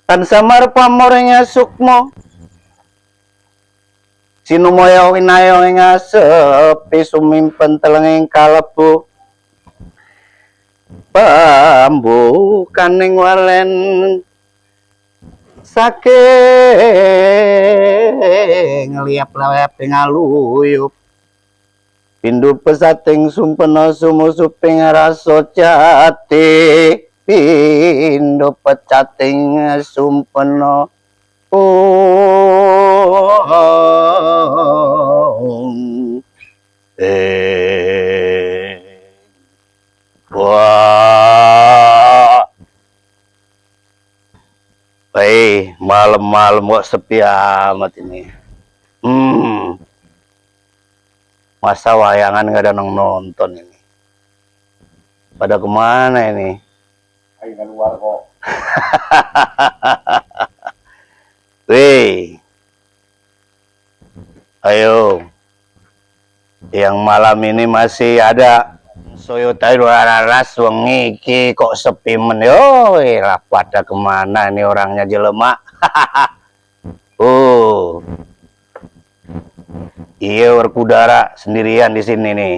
Tan samar pamornya sukmo sinumoyo winayo ing asepi sumimpen telenging kalebu pambukaning walen saking liap-liap ngaluyup pindu pesating sumpena sumusuping rasa jati pindu pecating sumpena wah, malam-malam kok sepi amat ini. Masa wayangan nggak ada yang nonton ini. Pada kemana ini? Ayo keluar kok. Wih, ayo. Yang malam ini masih ada Soyota Raras wengi iki kok sepi men yo lah pada kemana ini orangnya jelema. Oh. Iya berkudara sendirian di sini nih.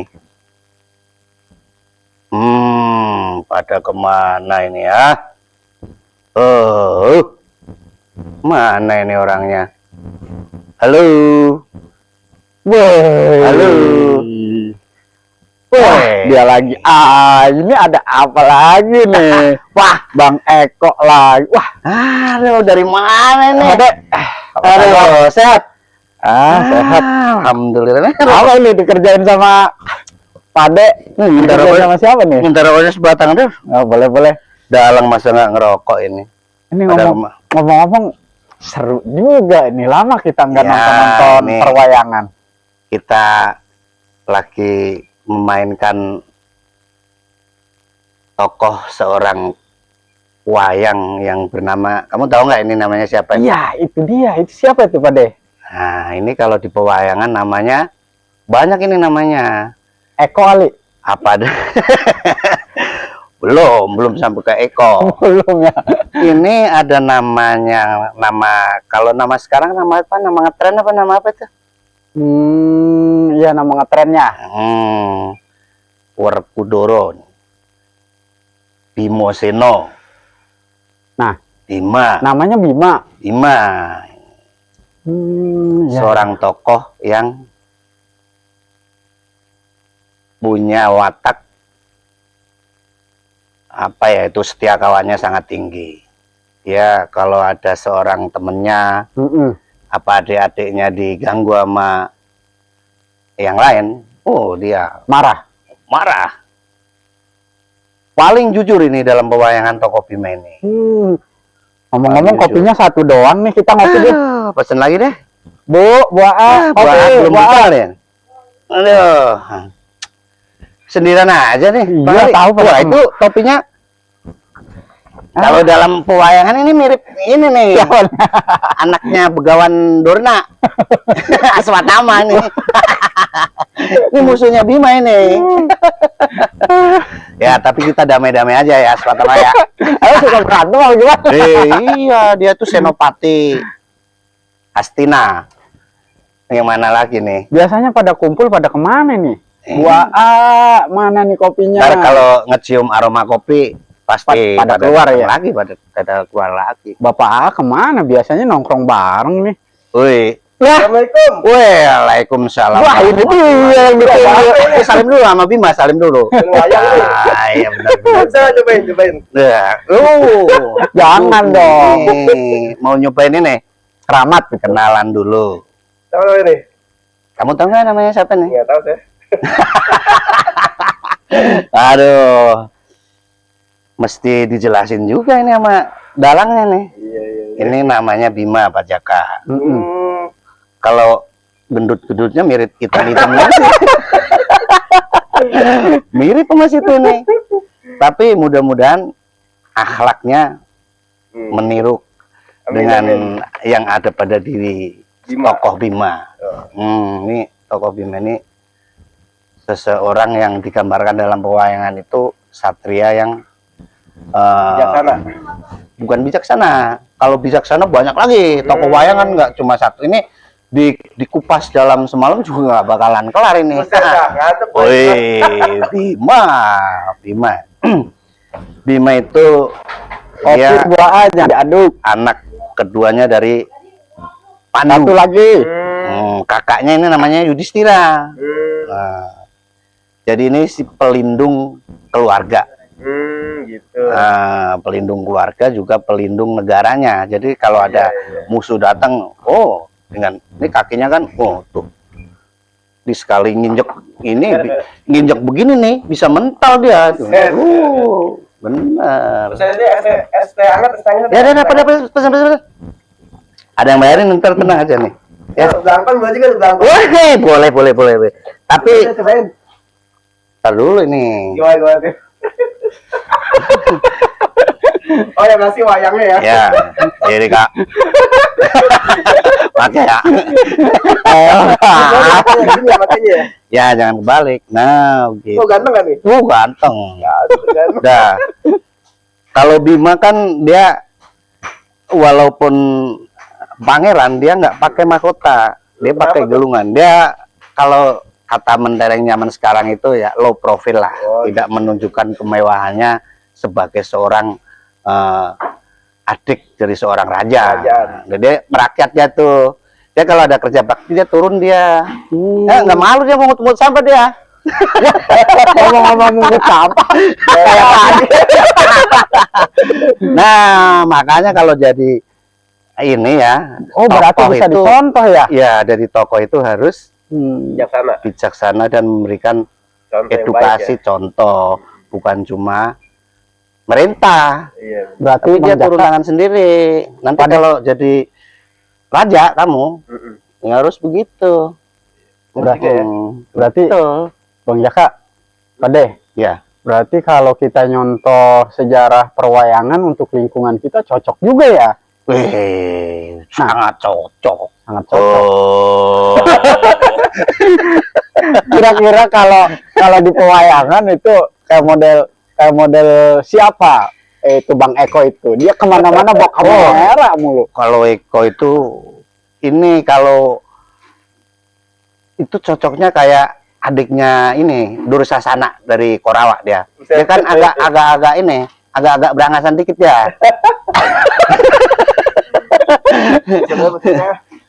Pada kemana ini ya? Mana ini orangnya? Halo. Woi. Halo. Wah, dia lagi. Ini ada apa lagi nih? Wah, Bang Eko lagi. Wah, Halo, dari mana nih? Aduh, sehat. Sehat. Alhamdulillah. Apa ini dikerjain sama Pade? Minta Dikerjain rokok sama siapa nih? Minta rokoknya sebatang deh. Oh, boleh. Dalang masa nggak ngerokok ini. Ini Pada ngomong-ngomong seru juga. Ini lama kita nggak Ya, nonton nih. perwayangan. Kita lagi memainkan tokoh seorang wayang yang bernama, kamu tahu nggak ini namanya siapa? Iya, itu dia. Itu siapa itu, Pade? Nah, ini kalau di pewayangan namanya banyak ini namanya. Eko Ali. Apa deh? belum sampai ke Eko. Belum ya. Ini ada nama kalau nama sekarang nama apa? Nama ngetren apa nama apa itu? Ya nama ngetrennya. Werkudara Bima Sena. Nah, Bima. namanya Bima. Bima. Ya. Seorang tokoh yang punya watak apa ya, itu setia kawannya sangat tinggi. Ya kalau ada seorang temennya apa adik-adiknya diganggu sama yang lain, dia Marah. Paling jujur ini dalam pewayangan tokoh Bima ini. Ngomong-ngomong kopinya satu doang nih, kita ngopi deh. Pesen lagi deh. Bu, buah Belum buka ya. Aduh. Sendirian aja nih. Iya, tahu Wah, itu topinya kalau dalam pewayangan ini mirip ini nih. Anaknya Begawan Dorna. Aswatama nih. Ini musuhnya Bima ini. Ya, tapi kita damai-damai aja ya, Aswatama ya. Ayo suka berantem apa gimana? Iya, dia tuh Senopati Hastina. Yang mana lagi nih? Biasanya pada kumpul pada kemana nih? Buah mana nih kopinya? Ntar kalau ngecium aroma kopi pasti pada keluar ya. Pada keluar lagi. Bapak A kemana? Biasanya nongkrong bareng nih. Woi. Assalamualaikum. Waalaikumsalam. Wah, ini dia yang ditunggu. Salim dulu sama Bima, salim dulu. Wayang nih. Iya benar. Bisa cobain. Nah, Jangan dong. Mau nyobain ini? Keramat, kenalan dulu. Tahu ini? Kamu tahu nggak namanya siapa nih? Nggak tahu saya. Aduh, mesti dijelasin juga ini sama dalangnya nih. Iya. Ini namanya Bima Pajaka. Kalau gendut-gendutnya mirip hitam-hitam sih. Mirip sama situ nih. Tapi mudah-mudahan akhlaknya meniru dengan yang ada pada diri Bima. tokoh Bima. Ini tokoh Bima ini seseorang yang digambarkan dalam pewayangan itu satria yang Bijaksana. bukan bijaksana. Kalau bijaksana banyak lagi. Tokoh wayangan nggak cuma satu. Ini dikupas dalam semalam juga nggak bakalan kelar ini. Woi, Bima. Bima itu dia buah aja diaduk. anak keduanya dari Satu Pandu. lagi. Kakaknya ini namanya Yudhistira. Nah, jadi ini si pelindung keluarga. Gitu. Nah, pelindung keluarga juga pelindung negaranya. Jadi kalau ada musuh datang, oh dengan ini kakinya kan, oh tuh, di sekali nginjek ini, nginjek begini nih bisa mental dia. Bener. Saya ini es teh hangat, es teh hangat. Ya, pesan. Ada yang bayarin, ntar tenang aja nih. Ya, gampang berarti kan gampang. Wah, boleh. Tapi, Cobain. tar dulu ini. Gimana? Oh ya masih wayangnya ya. Ya, jadi Kak. Pakai ya. Makanya. Ya, jangan kebalik. Nah, gitu. Oh ganteng kan nih? Ganteng. Ganteng. Dah. Kalau Bima kan dia walaupun pangeran, dia nggak pakai mahkota, dia pakai gelungan. Dia kalau kata mentereng zaman sekarang itu ya low profile lah, tidak menunjukkan kemewahannya sebagai seorang adik dari seorang raja. Jadi merakyatnya tuh, dia kalau ada kerja bakti dia turun dia, nggak malu dia mungut sampah dia. Ngomong-ngomong mungut sampah. Nah, makanya kalau jadi ini ya, Oh, berarti tokoh bisa itu, dicontoh ya? ya dari tokoh itu harus Bijaksana. dan memberikan Contoh yang edukasi, baik, ya. contoh, bukan cuma merintah. Iya. Berarti Tapi dia Bang turun Jaka, tangan sendiri. Nanti kalau jadi raja kamu ya harus begitu. Berarti, Hmm, berarti betul. Bang Jaka, Pade, Ya, berarti kalau kita nyontoh sejarah perwayangan untuk lingkungan kita cocok juga ya? wih, sangat cocok. Sangat cocok. Oh, Kira-kira kalau di pewayangan itu kayak model siapa? Itu Bang Eko itu. Dia kemana-mana bawa kamera mulu. kalau Eko itu ini kalau itu cocoknya kayak adiknya ini Dursasana dari Korawa dia. Dia kan agak-agak ini, agak-agak berangasan dikit ya.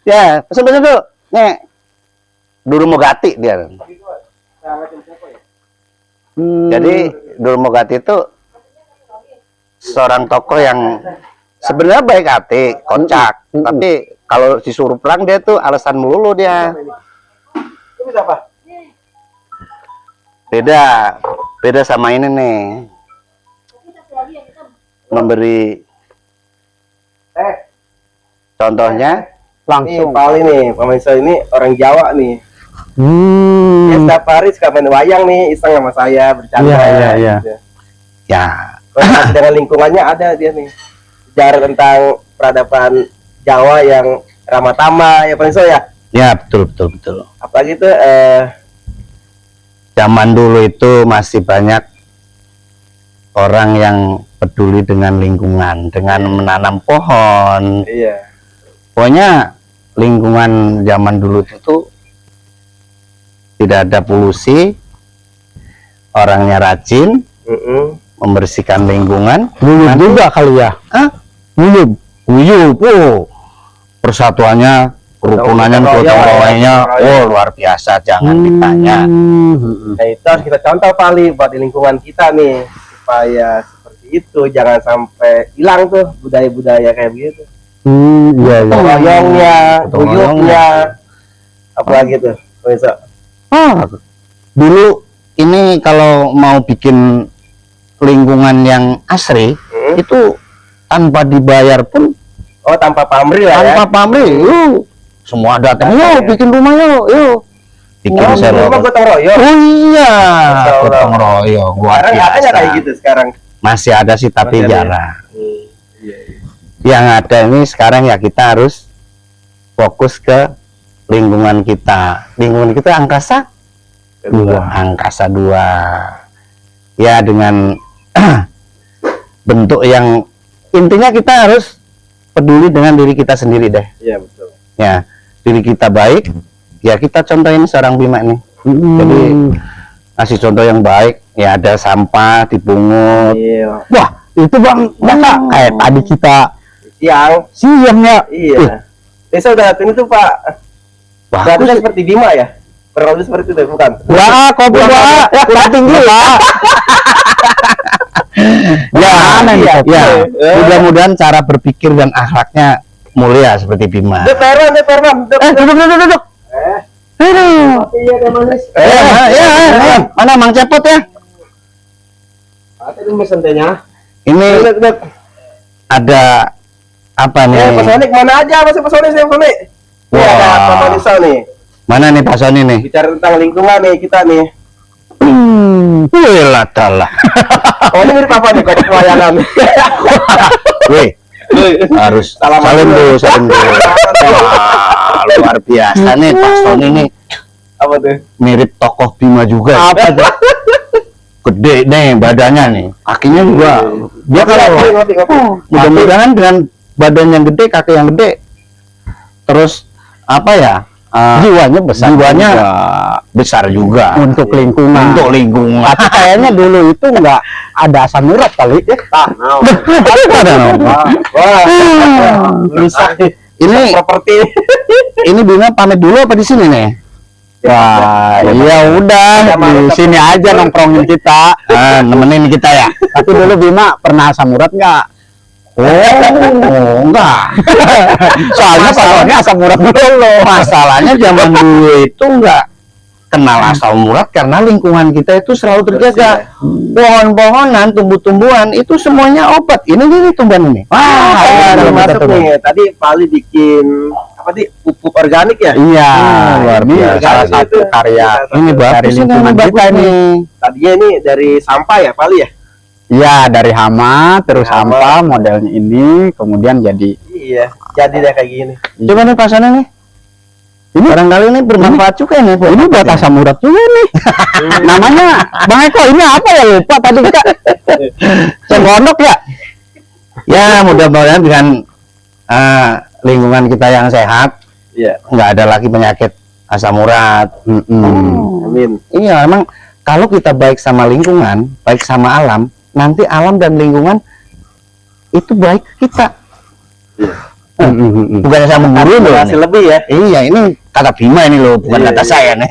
Ya, pesen dulu. Nih. Durmogati dia. Jadi Durmogati itu seorang tokoh yang sebenarnya baik hati, kocak, tapi kalau disuruh perang dia tuh alasan melulu dia. Itu bisa apa? Beda sama ini nih. Memberi contohnya Langsung. Nih, Pali nih, pemirsa ini orang Jawa nih. Dia setiap hari suka main wayang nih, iseng sama saya bercanda. Iya. Gitu. ya Terus dengan lingkungannya ada dia nih. Sejarah tentang peradaban Jawa yang ramah tamah ya pemirsa ya. ya betul. Apalagi tuh Zaman dulu itu masih banyak orang yang peduli dengan lingkungan, dengan menanam pohon. iya. Pokoknya lingkungan zaman dulu itu tidak ada polusi, orangnya rajin, membersihkan lingkungan. Guyub juga kali ya? Hah? Guyub. Oh, persatuannya, kerukunannya, gotong royongnya, oh luar biasa, jangan ditanya. Nah itu harus kita contoh Pali buat di lingkungan kita nih supaya seperti itu, jangan sampai hilang tuh budaya-budaya kayak begitu. Iya. Royongnya, Gotong guyupnya, apalagi tuh pemirsa. Dulu ini kalau mau bikin lingkungan yang asri itu tanpa dibayar pun, Oh tanpa pamrih lah ya. tanpa pamrih, yuk semua datang, yuk bikin rumah yuk bikin Rumah sewa. gotong royong. Oh iya, Masya Allah. gotong royong luar Sekarang ada nggak kayak biasa. gitu sekarang? Masih ada sih tapi Masih ada ya? jarang. Iya. Yang ada ini sekarang ya kita harus fokus ke lingkungan kita angkasa Angkasa 2. Ya, dengan bentuk yang intinya kita harus peduli dengan diri kita sendiri deh. Iya, betul. Ya, diri kita baik, ya kita contohin seorang Bima nih. Jadi kasih contoh yang baik. Ya, ada sampah dipungut. Iya. Wah, itu Bang, Kak, kayak tadi kita siang ya. Iya. Saya udah ini tuh Pak. Berarti kan seperti Bima ya? Kurang lebih seperti itu bukan? Wah, kopi Pak. Ya, tinggi Pak. Ya, mudah-mudahan cara berpikir dan akhlaknya mulia seperti Bima. Perman. Duduk. Mana Mang Cepot ya? Ini mesentenya. Ini ada apa nih? Pak Sonik mana aja? Masih Pak Sonik. Ini ada Pak Sonik nih. Mana nih Pak Soni nih? Bicara tentang lingkungan nih kita nih. Wih lah. Oh, ini mirip apa nih kode pewayangan? Wih, harus salim dulu. Wah, luar biasa nih Pak Soni nih. Apa tuh? Mirip tokoh Bima juga. Apa tuh? Gede nih badannya nih, kakinya juga. Dia kalau mudah-mudahan dengan badan yang gede, kaki yang gede, terus apa ya? Jiwanya besar juga Untuk lingkungan. Tapi kayaknya dulu itu nggak ada asam urat kali ya. Ini properti. Ini Bima pamit dulu apa di sini nih? Wah, ya udah di sini aja nongkrongin kita. Nemenin kita ya. Tapi dulu Bima pernah asam urat nggak? Oh, enggak. Soalnya asam urat dulu. Masalahnya zaman dulu itu enggak kenal asam urat karena lingkungan kita itu selalu terjaga. Pohon-pohonan, tumbuh-tumbuhan itu semuanya obat. Ini tumbuhan ini. Wah, termasuk nih. Tadi Pali bikin apa sih? Pupuk organik ya? Iya, luar biasa. Salah satu karya Ini bagus lingkungan kita ini. Tadinya ini dari sampah ya, Pali ya? Iya, dari hama terus sampah modelnya ini kemudian jadi. Iya, jadi deh kayak gini. Coba nih pasannya nih. Ini barangkali ini bermanfaat juga nih. Ini buat asam urat juga nih. Namanya Bang Eko, ini apa ya lupa tadi kita. Cengkondok ya? Ya, mudah-mudahan dengan lingkungan kita yang sehat, Iya. nggak ada lagi penyakit asam urat. Amin. Iya, emang kalau kita baik sama lingkungan, baik sama alam, nanti alam dan lingkungan itu baik ke kita. Bukannya sama guru loh. Hasil lebih ya. Iya, ini kata Bima ini loh, bukan kata saya nih.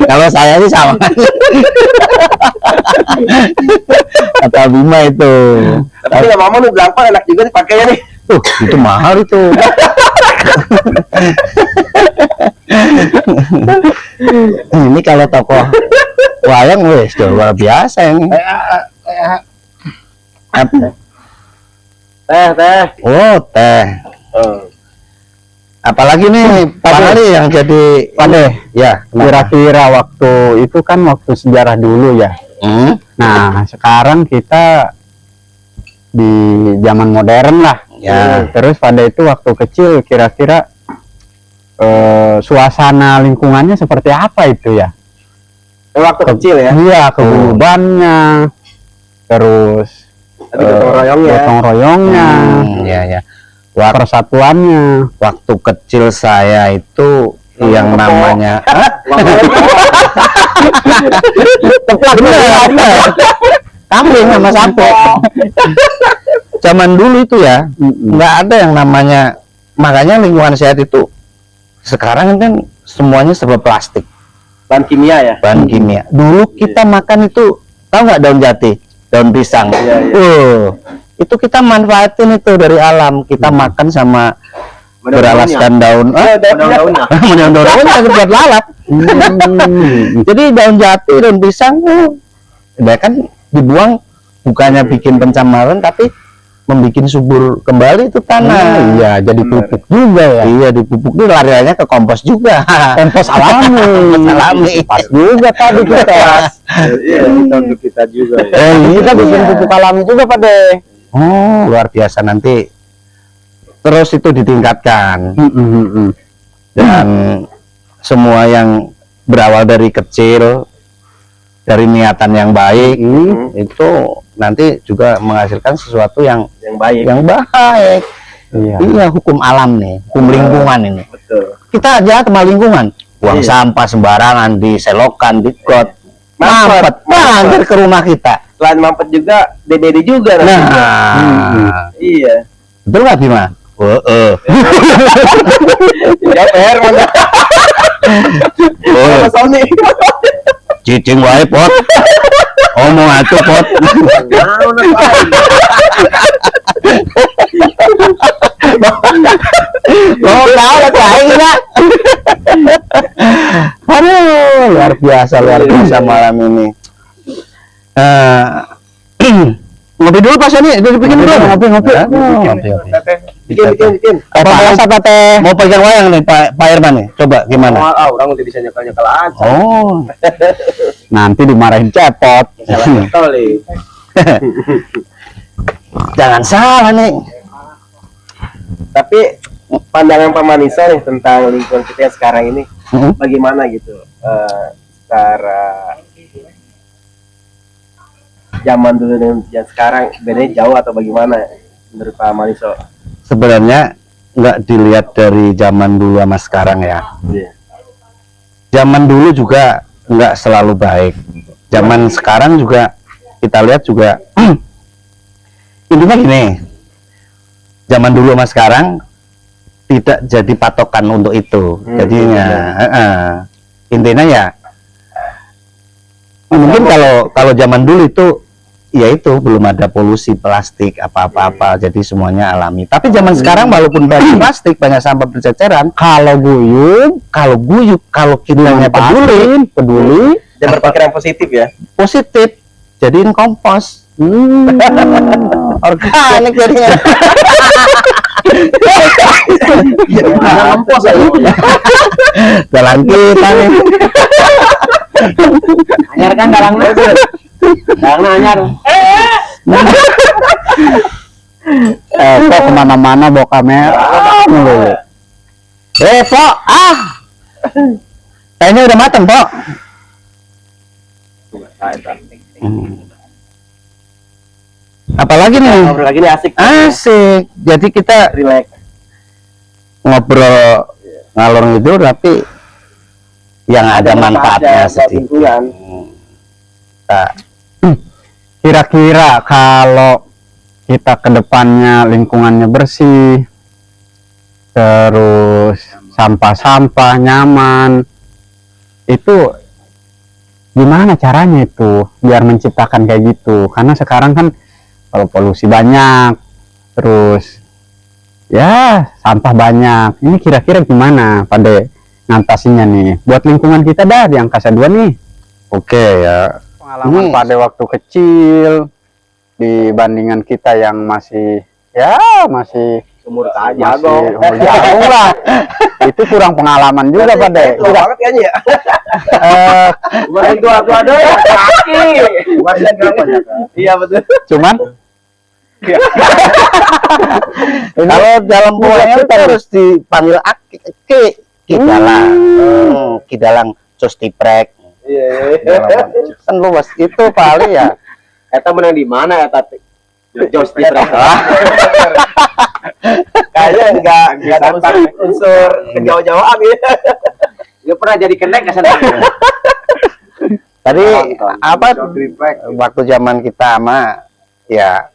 Kalau saya sih sama. Kata Bima itu. Tapi nggak mau nih Blankpol enak juga dipakainya nih. Itu mahal itu. Ini kalau tokoh wayang wes luar biasa ini. Teh. Oh, teh. Apalagi nih Pak Ali yang jadi ya, Kira-kira waktu itu kan waktu sejarah dulu ya. Nah, sekarang kita di zaman modern lah. Ya. Terus pada itu waktu kecil kira-kira suasana lingkungannya seperti apa itu ya? Waktu kecil ya. Iya, kegulubannya. Terus gotong royongnya. Ya. Persatuannya. Waktu kecil saya itu yang namanya kambing sama sapi. Zaman dulu itu ya nggak ada yang namanya, makanya lingkungan sehat itu sekarang kan semuanya serba plastik, Bahan kimia ya. bahan kimia. Dulu kita makan itu tahu nggak daun jati, daun pisang. Itu kita manfaatin itu dari alam, kita makan sama beralaskan daun daunnya buat lalap. Jadi daun jati, daun pisang udah kan dibuang, bukannya bikin pencemaran tapi membuat subur kembali itu tanah. Iya, jadi pupuk juga ya. Iya, dipupuk itu lariannya ke kompos juga. Kompos alami. Pas juga tadi kita. Iya, itu untuk kita juga ya. Kita bikin pupuk alami juga Pak Oh, luar biasa. Nanti terus itu ditingkatkan dan semua yang berawal dari kecil, dari niatan yang baik, itu nanti juga menghasilkan sesuatu yang baik. Yang baik. Iya. Iya, hukum alam nih, hukum lingkungan ini. Betul. Kita jahat sama lingkungan. Buang Iya. sampah sembarangan, diselokan, di got, mampet, Mampet. mampet ke rumah kita. Selain mampet juga, DBD juga. Nah, nantinya. Iya. betul nggak Bima? Ya PR mana? Oh, Sony. cicing wae pot. Omong atuh pot. Oh, tahu kain enggak? Aduh, luar biasa malam ini. Ngopi dulu Pak Sony, itu bikin dulu. Ngopi. Bikin. Apa teh? Mau pegang wayang nih Pak Irman nih. Coba gimana? Orang udah bisa nyekal aja. Oh, Nanti dimarahin cepot. Salah nyekal nih. jangan salah nih. Tapi pandangan Pak Manisa nih tentang lingkungan kita yang sekarang ini, bagaimana gitu? Secara zaman dulu dengan yang sekarang bedanya jauh atau bagaimana menurut Pak Maniso? Sebenarnya nggak dilihat dari zaman dulu sama sekarang ya. Iya. Zaman dulu juga nggak selalu baik. Zaman sekarang juga kita lihat juga intinya gini. Zaman dulu sama sekarang tidak jadi patokan untuk itu. Jadinya intinya ya mungkin kalau zaman dulu itu ya itu belum ada polusi plastik apa-apa, jadi semuanya alami. Tapi zaman sekarang walaupun banyak plastik, banyak sampah berceceran, kalau guyup, kalau kitanya peduli Dan berpikiran positif ya. positif, jadiin kompos. Organik jadinya. Kompos aja. Jalan kita nih. Anyar kan dalangna. Dalangna anyar. Kok kemana-mana bawa kamera mulu. Pok, kayaknya udah mateng, Pok. Apalagi nih? Ngobrol lagi nih asik. Asik. Jadi kita Relax. ngobrol ngalor ngidul tapi yang ada manfaatnya sedikit. Nah, Kira-kira kalau kita ke depannya lingkungannya bersih, terus sampah-sampah nyaman, itu gimana caranya itu biar menciptakan kayak gitu? Karena sekarang kan kalau polusi banyak, terus ya sampah banyak. Ini kira-kira gimana pada ngatasinnya nih buat lingkungan kita dah di angkasa 2 nih? oke ya. Pengalaman pada waktu kecil dibandingkan kita yang masih Umur masih jago. umur jagung lah. Itu kurang pengalaman juga pada. Tua banget kayaknya ya. Umur tua ada ya. Kaki. Umurnya berapa ya? Iya betul. Cuman Kalau dalam buahnya itu harus dipanggil Kidalang Costiprek. Iya. Kan luas itu paling ya. Eta menang di mana eta? Jos di Kayaknya enggak ada unsur kejauh-jauhan ya. Dia pernah jadi kenek ke sana. Tadi apa waktu zaman kita sama ya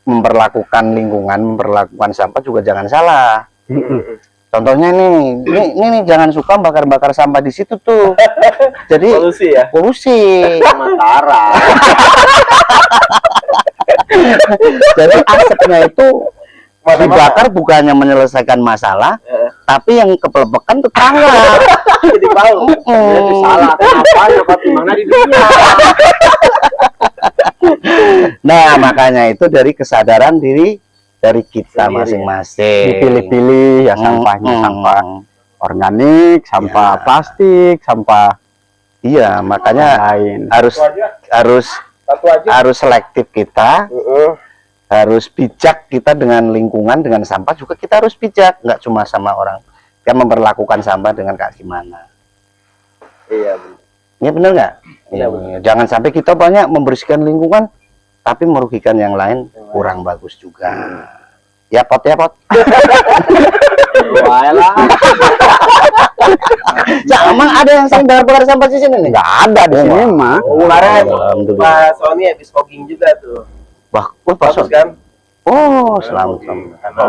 memperlakukan lingkungan, memperlakukan sampah juga jangan salah. Contohnya nih jangan suka bakar-bakar sampah di situ tuh. Jadi Polusi ya. polusi. Sementara. Jadi asapnya itu dibakar bukannya menyelesaikan masalah, tapi yang kepelepekan tetangga. Jadi bau. Itu salah. Kenapa nyokot di mana di dunia? Nah, makanya itu dari kesadaran diri dari kita Sendiri, masing-masing. dipilih-pilih ya sampahnya, sampah organik, sampah plastik, sampah Iya, makanya lain. harus selektif kita, harus bijak kita dengan lingkungan, dengan sampah juga kita harus bijak, nggak cuma sama orang Dia memperlakukan sampah dengan kayak gimana. Iya benar. Ini benar nggak? Iya, Iya. Jangan sampai kita banyak membersihkan lingkungan, tapi merugikan yang lain, kurang bagus juga. Ya pot ya pot. Wah lah. Emang ada yang sering bakar sampah di sini nih? Nggak ada di sini mah. Kemarin Alhamdulillah. Pak Sony habis fogging juga tuh. Wah, Bagus pasok. kan? Oh, selamat. Karena ada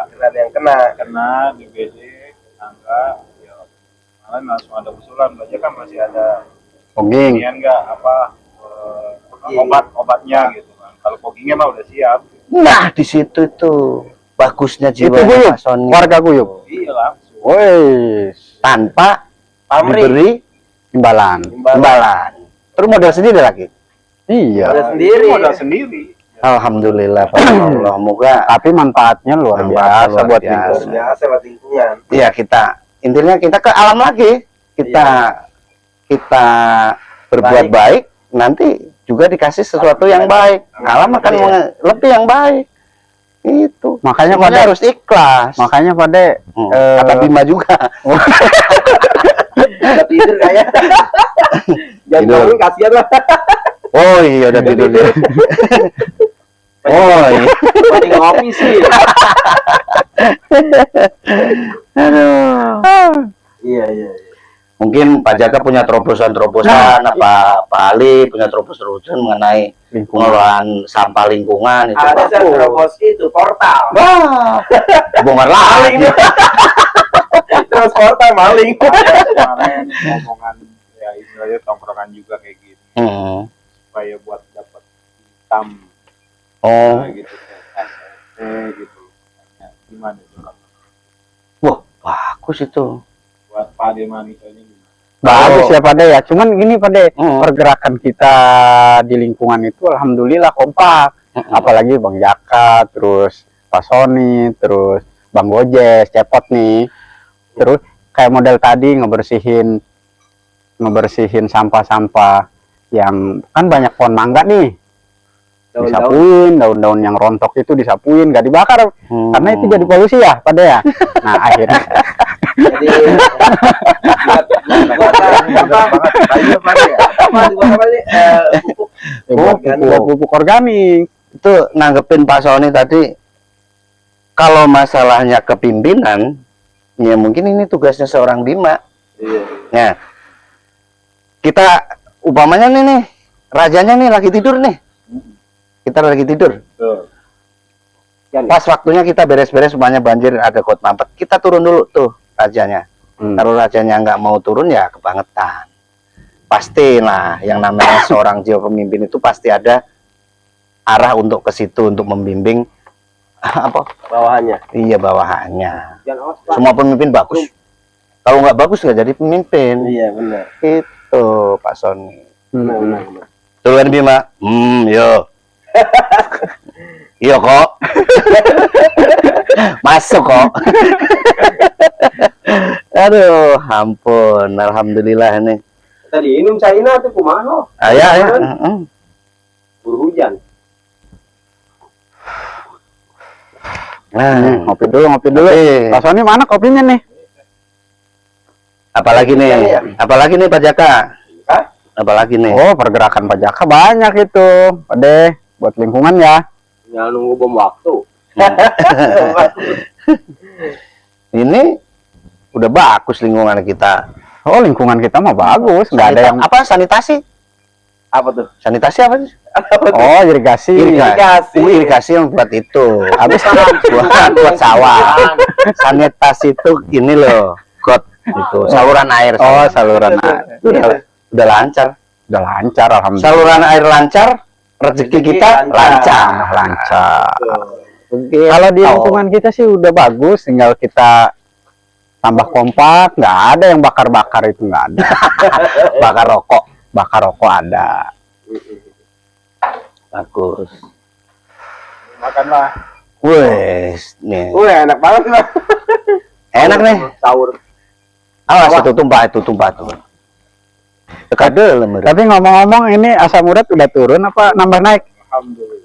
Kena yang kena. kena di BD tangga, ya malah langsung ada usulan aja kan masih ada Fogging. inian nggak apa obat-obatnya gitu kan. Kalau foggingnya mah udah siap. Nah, di situ tuh bagusnya Itu jiwa Guyup, Pak Sony. warga Guyup. Iya langsung. Woi, Tanpa Pamrih. diberi imbalan. imbalan. Terus modal sendiri lagi. Iya. Ada sendiri. Modal sendiri. Alhamdulillah, Allah. Moga Tapi manfaatnya luar Manfaat biasa luar buat biasa. lingkungan. Biasa buat lingkungan. ya kita intinya kita ke alam lagi. Kita berbuat baik, nanti juga dikasih sesuatu yang baik. Alam akan lebih yang baik. Itu. Makanya Semuanya pada harus ikhlas. makanya pada Kata Bima juga. Udah tidur kayak. Jangan Tidur. bangun kasihan lah. Oh iya udah tidur dia. Oh iya. Paling ngopi sih. Aduh. Iya iya. Mungkin Pak Jaka punya terobosan-terobosan, apa Pak Ali punya terobosan mengenai pengelolaan sampah lingkungan itu. Ada saya terobos itu portal. Wah, bongkar lagi. Terus portal maling. Kemarin ngomongan ya istilahnya tongkrongan juga kayak gitu supaya buat dapat hitam Oh, gitu kayak SST gitu. Ya, gimana itu Pak? wah bagus itu. Buat Pak Demanitanya gimana? bagus ya pada ya. Cuman gini pada Hmm. pergerakan kita di lingkungan itu alhamdulillah kompak. Apalagi Bang Jaka, terus Pak Sony, terus Bang Gojes, Cepot nih. Terus kayak model tadi ngebersihin sampah-sampah yang kan banyak pohon mangga nih. Daun-daun. Disapuin, daun-daun yang rontok itu disapuin, gak dibakar karena itu jadi polusi ya pada ya. Nah akhirnya Jadi pupuk organik. Itu nanggepin Pak Sony tadi. Kalau masalahnya kepimpinan, ya mungkin ini tugasnya seorang Bima. Ya, kita umpamanya nih, rajanya nih lagi tidur nih. Kita lagi tidur. Pas waktunya kita beres-beres semuanya banjir ada got mampet. Kita turun dulu tuh rajanya. Kalau rajanya nggak mau turun ya kebangetan. Pasti lah yang namanya seorang jiwa pemimpin itu pasti ada arah untuk ke situ untuk membimbing apa bawahannya. iya bawahannya. Jangan awas, Pak. Semua pemimpin bagus. Kalau nggak bagus nggak jadi pemimpin. Iya benar. Itu Pak Sony. Benar. Turuan Bima. Yo. Iya kok. Masuk kok. Aduh, ampun. Alhamdulillah nih. Tadi minum China tuh kumaha? Ya. Berhujan. Nah, Ngopi dulu. Pak Sony mana kopinya nih? apalagi nih? Apalagi nih Pak Jaka? Hah? Apalagi nih? Oh pergerakan Pak Jaka banyak itu, Ade buat lingkungan ya. Jangan nunggu bom waktu. Ini udah bagus lingkungan kita. Oh lingkungan kita mah bagus, nggak ada yang apa sanitasi? Apa tuh? Sanitasi apa sih? oh irigasi. Irigasi yang buat itu. Habis buat sawah. Sanitasi itu ini loh, got itu saluran air. Oh saluran air. Udah lancar. Udah lancar alhamdulillah. Saluran air lancar, rezeki kita lancar. Lancar. Begitu. Kalau di lingkungan kita sih udah bagus, tinggal kita tambah kompak, nggak ada yang bakar-bakar itu nggak ada. bakar rokok ada. Bagus. Makanlah. Wes, nih. Wih, enak banget lah. Enak nih. Sahur. Awas itu tumpah tuh. Dekat dulu. Tapi ngomong-ngomong ini asam urat udah turun apa nambah naik? Alhamdulillah.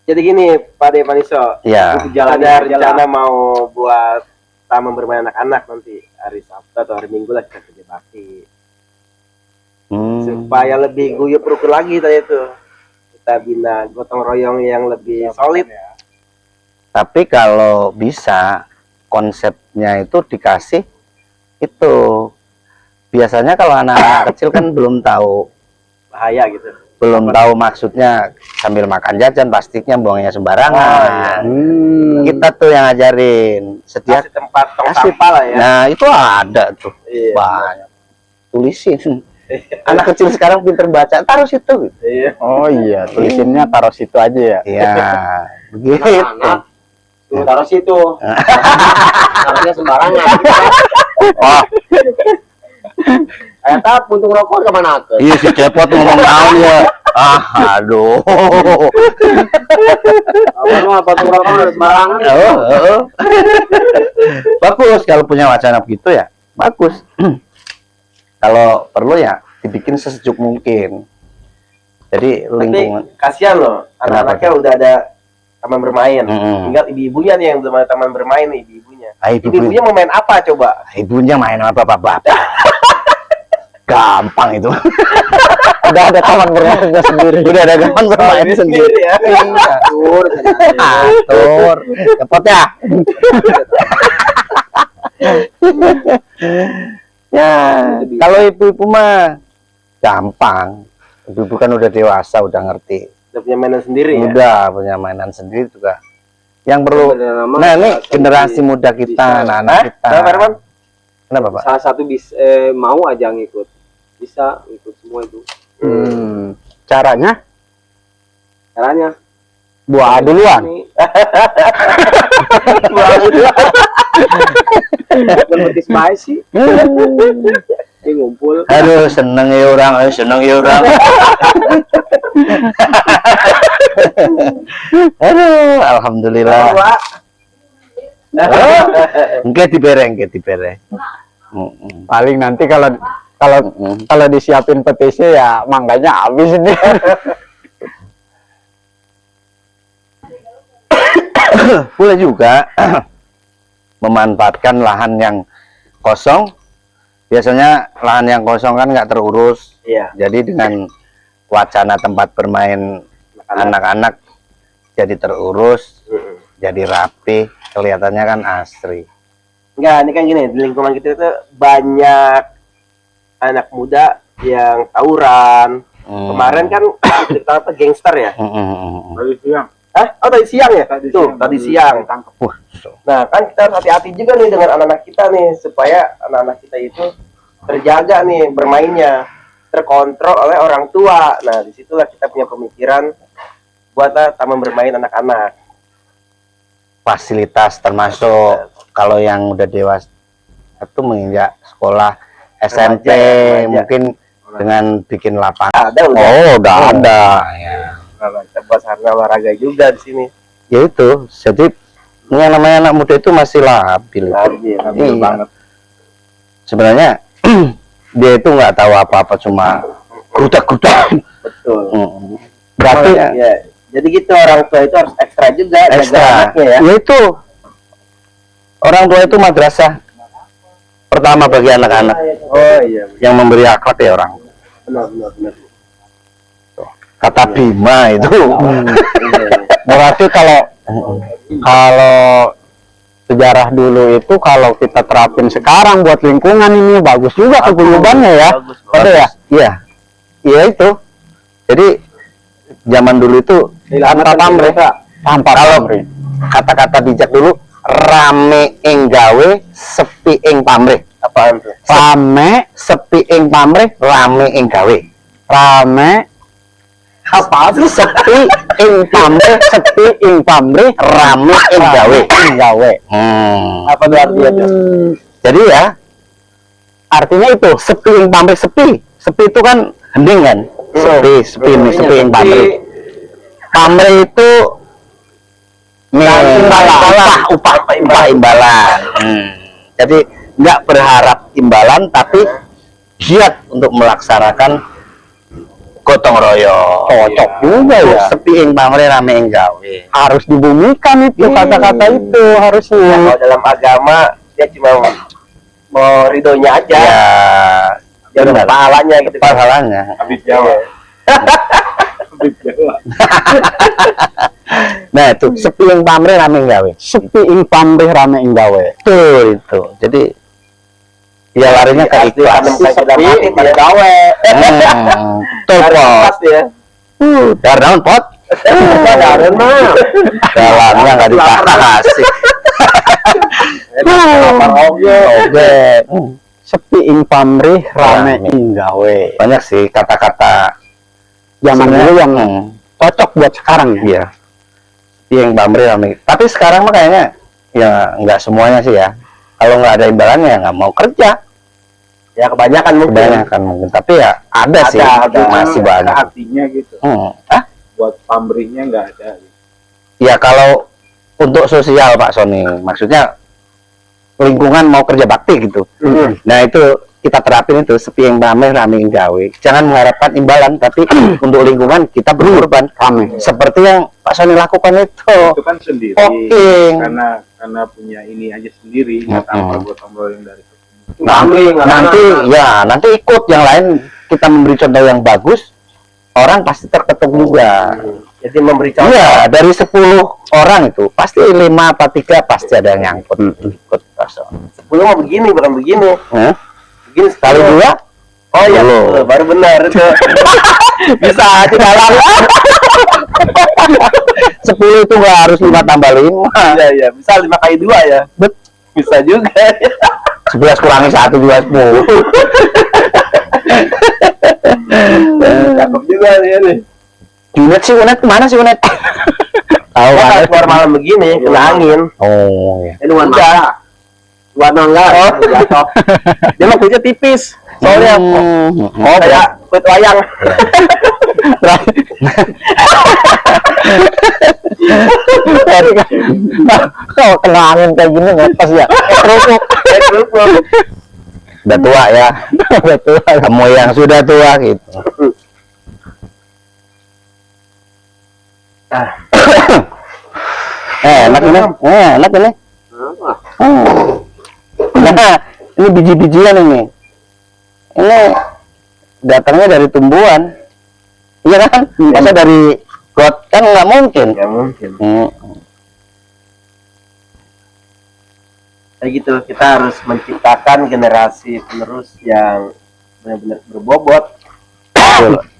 Jadi gini, Pak De Maniso. Iya. Ada rencana mau buat taman bermain anak-anak nanti hari Sabtu atau hari Minggu lah kita kerja bakti supaya lebih guyup rukun lagi tadi itu, kita bina gotong royong yang lebih solid ya. Tapi kalau bisa konsepnya itu dikasih itu, biasanya kalau anak-anak kecil kan belum tahu bahaya gitu. tahu maksudnya sambil makan jajan plastiknya buangnya sembarangan. Kita tuh yang ngajarin sedia Kasih tempat tong kasih. sampah lah ya. Nah itu ada tuh Iya. banyak, tulisin. Anak kecil sekarang pinter baca, taruh situ gitu. Iya. Oh iya, tulisinnya taruh situ aja ya. Iya begitu. Tuh, taruh situ. Taruhnya sembarangan. Oh Eta puntung rokok kemana ke? iya si cepot ngomong naon ya. Aduh. Apa puntung rokok sembarangan? Bagus kalau punya wacana begitu ya, bagus. Kalau perlu ya dibikin sesejuk mungkin. Jadi lingkungan. Tapi kasihan loh, anak-anaknya udah ada taman bermain. Tinggal ibu-ibunya nih yang belum ada taman bermain nih, ibu-ibunya. Ibu-ibunya mau main apa coba? Ibunya main apa bapak? Gampang itu. Udah ada taman bermainnya sendiri. Udah ada taman bermain sendiri ya. Atur. Cepet ya. Ya, kalau ibu-ibu mah gampang. Ibu-ibu kan udah dewasa, udah ngerti. Udah punya mainan sendiri ya. Udah punya mainan sendiri juga. Yang perlu. Nah, ini generasi muda kita, anak-anak kita. Nah, Herman? Kenapa, Pak? Salah satu mau aja ngikut, bisa ngikut semua itu. Caranya Caranya buah duluan. Berarti sih. Ini ngumpul. Aduh, seneng ya orang, seneng ya orang. Aduh, alhamdulillah. Engke dibere. Paling nanti kalau disiapin petisi ya mangganya habis ini. Boleh juga memanfaatkan lahan yang kosong. Biasanya lahan yang kosong kan nggak terurus. Iya. Jadi dengan wacana tempat bermain anak-anak jadi terurus, jadi rapi, kelihatannya kan asri. Enggak, ini kan gini, di lingkungan kita itu banyak anak muda yang tawuran. Kemarin kan kita apa gangster ya? Tadi siang. Oh tadi siang ya? Tadi Tadi siang. Wah, Nah kan kita harus hati-hati juga nih dengan anak-anak kita nih, supaya anak-anak kita itu terjaga nih bermainnya, terkontrol oleh orang tua. Nah disitulah kita punya pemikiran buat taman bermain anak-anak. fasilitas termasuk kalau yang udah dewasa itu menginjak sekolah SMP Remaja. mungkin dengan bikin lapangan. Ada udah. Oh, udah ada. Ya. Nah, kita buat sarana olahraga juga di sini. Ya itu, jadi yang namanya anak muda itu masih labil. Labil Iya. banget. Sebenarnya dia itu nggak tahu apa-apa, cuma grudak-grudak. Betul. Berarti Ya, jadi gitu orang tua itu harus ekstra juga jaga ekstra. anaknya ya. Ya itu orang tua itu madrasah pertama bagi anak-anak, Oh iya, yang memberi akhlak ya orang. benar. Kata Bima itu. Berarti kalau sejarah dulu itu kalau kita terapin sekarang buat lingkungan ini bagus juga keguyubannya ya. Ada ya? Iya. Iya itu. Jadi zaman dulu itu tanpa pamrih. Tanpa Kalau pamrih. kata-kata bijak dulu, rame ing gawe, sepi ing pamrih. Apaan tuh? Rame, Sepi ing pamrih, rame ing gawe. rame, Apa sih sepi ing pamrih, sepi ing pamrih, rame ing gawe. ing gawe. Apa tuh artinya tuh? Jadi ya, artinya itu sepi ing pamrih, sepi. Sepi itu kan hening kan? Sepi ing pamrih. Pamrih itu upah imbalan. Jadi nggak berharap imbalan, tapi giat untuk melaksanakan gotong royong. Cocok juga ya. Sepi ing pamrih, rame ing gawe. Harus dibumikan itu kata-kata itu harusnya. Kalau dalam agama dia cuma mau ridhonya aja. Ya, Jangan benar. pahalanya gitu. Pahalanya. Habis Jawa. Habis Jawa. Nah itu sepi yang pamrih rame gawe. Sepi ing pamrih rame ing gawe. Betul itu. Jadi ya larinya ke ikhlas. Sepi pada gawe. Betul pot. Ikhlas ya. Dar naon pot? Daran mah. Dalamnya nggak dikasih. Oke. Sepi ing pamrih rame Rame. ing gawe. Banyak sih kata-kata Zaman dulu yang cocok buat sekarang ya. Iya. Yang pamrih rame. Tapi sekarang mah kayaknya ya nggak semuanya sih ya. Kalau nggak ada imbalannya ya nggak mau kerja. Ya kebanyakan mungkin. Kebanyakan mungkin. Tapi ya ada sih. Ada. Masih banyak. Artinya gitu. Ah? Buat pamrihnya nggak ada. Ya kalau untuk sosial Pak Sony, maksudnya lingkungan mau kerja bakti gitu. Nah itu kita terapin itu sepi yang pamrih rame yang gawe. Jangan mengharapkan imbalan, tapi untuk lingkungan kita berkorban. Rame. Seperti yang Pak Sony lakukan itu. Itu kan sendiri. Oke. Karena punya ini aja sendiri. Nggak tanpa gotong royong dari Nanti ikut yang lain, kita memberi contoh yang bagus, orang pasti terketuk juga. Jadi memberi contoh. Iya, dari 10 orang itu pasti 5 apa 3 pasti ada yang nyangkut ikut Pak Sony. 10 mah begini bukan begini. Hah? Begini Kali 2 Oh iya, 10. baru benar itu. bisa aja dalam 10 itu nggak harus 5 tambah 5. Iya iya, bisa 5 kali 2 ya. Bisa juga. 11 kurangi 1 juga 10. Cakep juga nih. Unet sih, Unet kemana sih Unet? Tahu Kalau kan? keluar malam begini, kena angin. Oh iya. Ini luan mangga. Luan mangga. Oh, jatuh. Dia mah kulitnya tipis. Soalnya kayak kulit wayang. Kalau kena angin kayak gini lepas ya. Kerupuk. Udah tua ya. Udah tua. Kamu yang sudah tua gitu. Enak ini. Enak ini. Nah, ini biji-bijian ini. Ini datangnya dari tumbuhan. Iya kan? Masa dari got kan nggak mungkin. Nggak mungkin. Kayak gitu, kita harus menciptakan generasi penerus yang benar-benar berbobot,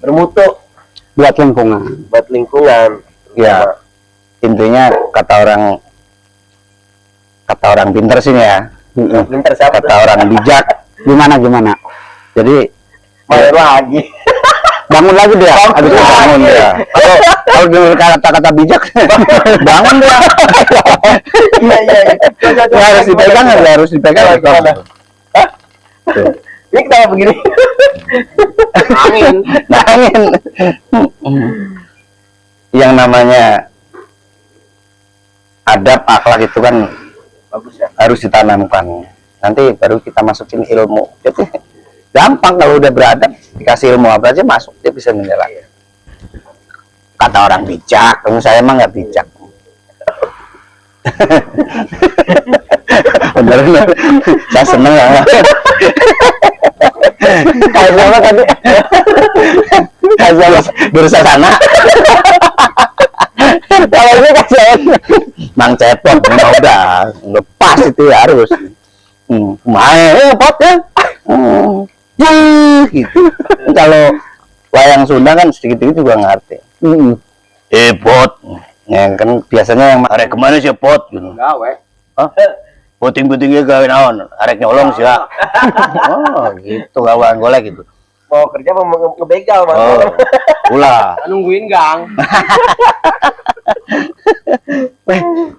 bermutu Buat lingkungan. buat lingkungan. Ya, intinya kata orang pinter sih ya. Pinter siapa Kata orang bijak. Gimana? Jadi main lagi. Bangun lagi dia. habis itu bangun ya. Kalau dengar kata-kata bijak, bangun dia. Iya. Ya, harus dipegang, harus dipegang. Gimana? Hah? Ini kenapa begini? Angin. Nah, angin. Yang namanya adab akhlak itu kan Bagus ya. harus ditanamkan. Nanti baru kita masukin ilmu. Jadi gampang kalau udah beradab, dikasih ilmu apa aja masuk, dia bisa menilai. Kata orang bijak, kalau saya emang nggak bijak. Bener, saya seneng ya. Kayak siapa tadi? Kayak siapa? Berusaha sana. Kalau ini kasih Mang Cepot, udah lepas itu ya harus. Main pot ya. Ya gitu. Kalau wayang Sunda kan sedikit-sedikit juga ngerti. Pot. Ya kan biasanya yang arek kemana sih pot gitu. Gawe. Puting-putingnya gawe naon, arek nyolong sih ya. Oh, gitu gawean golek gitu. Mau kerja mau ngebegal mas. Oh. Ulah. Nungguin gang.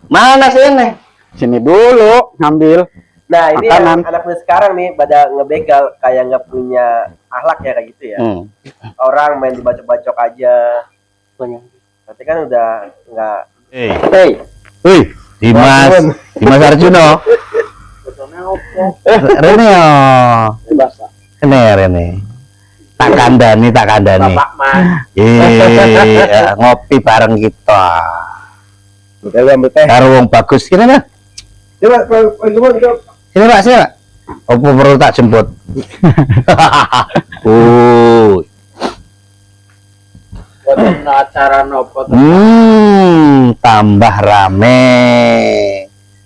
Mana sih ini? Sini dulu ngambil. Nah ini Makanan. yang anak muda sekarang nih pada ngebegal kayak nggak punya akhlak ya kayak gitu ya. Orang main dibacok-bacok aja. Tapi kan udah nggak. Wih, Dimas Arjuno. Rene yo. Rene. Tak kandani. Bapak mah. Iya, ngopi bareng kita. Udah ambil teh. Karo wong bagus kene nah. Coba Sini Pak, sini Pak. Apa perlu tak jemput? Buat acara nopo tuh. Tambah rame.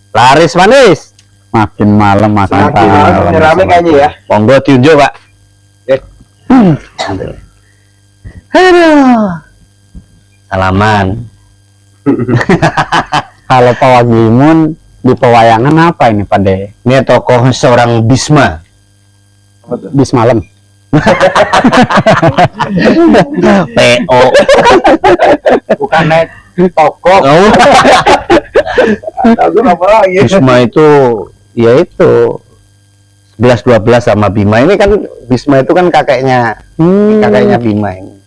Laris manis. Makin malam makin Makin malam, rame kayaknya ya. Monggo diunjuk, Pak. Aduh. Salaman. Kalau Pak Wagimun di pewayangan apa ini Pak De? Ini tokoh seorang Bisma. Bis malam. PO. Bukan naik toko. Oh, Aku apa lagi? Bisma itu ya itu 11-12 sama Bima. Ini kan Bisma itu kan kakeknya Bima ini.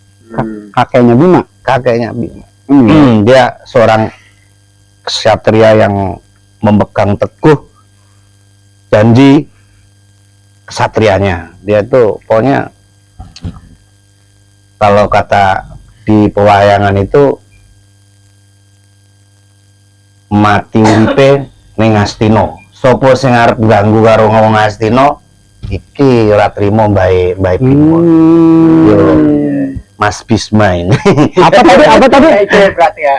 Kakeknya Bima. Kakeknya Bima. Hmm. Dia seorang ksatria yang memegang teguh janji kesatrianya. Dia tuh pokoknya kalau kata di pewayangan itu mati uripe ning Astino. Sopo sing arep ganggu karo ngomong Astino iki ora trimo Mbak Bimo. Yo Mas Bisma ini. Apa tadi? Apa tadi? Berarti ya.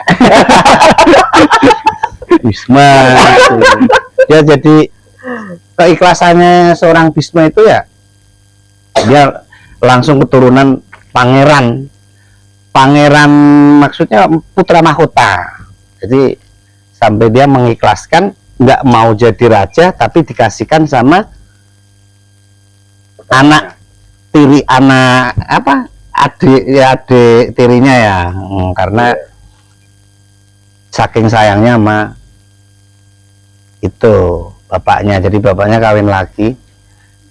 Bisma itu. Dia jadi keikhlasannya seorang Bisma itu ya dia langsung keturunan pangeran maksudnya putra mahkota. Jadi sampai dia mengikhlaskan nggak mau jadi raja tapi dikasihkan sama anak adik tirinya ya. Karena saking sayangnya sama itu bapaknya, jadi bapaknya kawin lagi.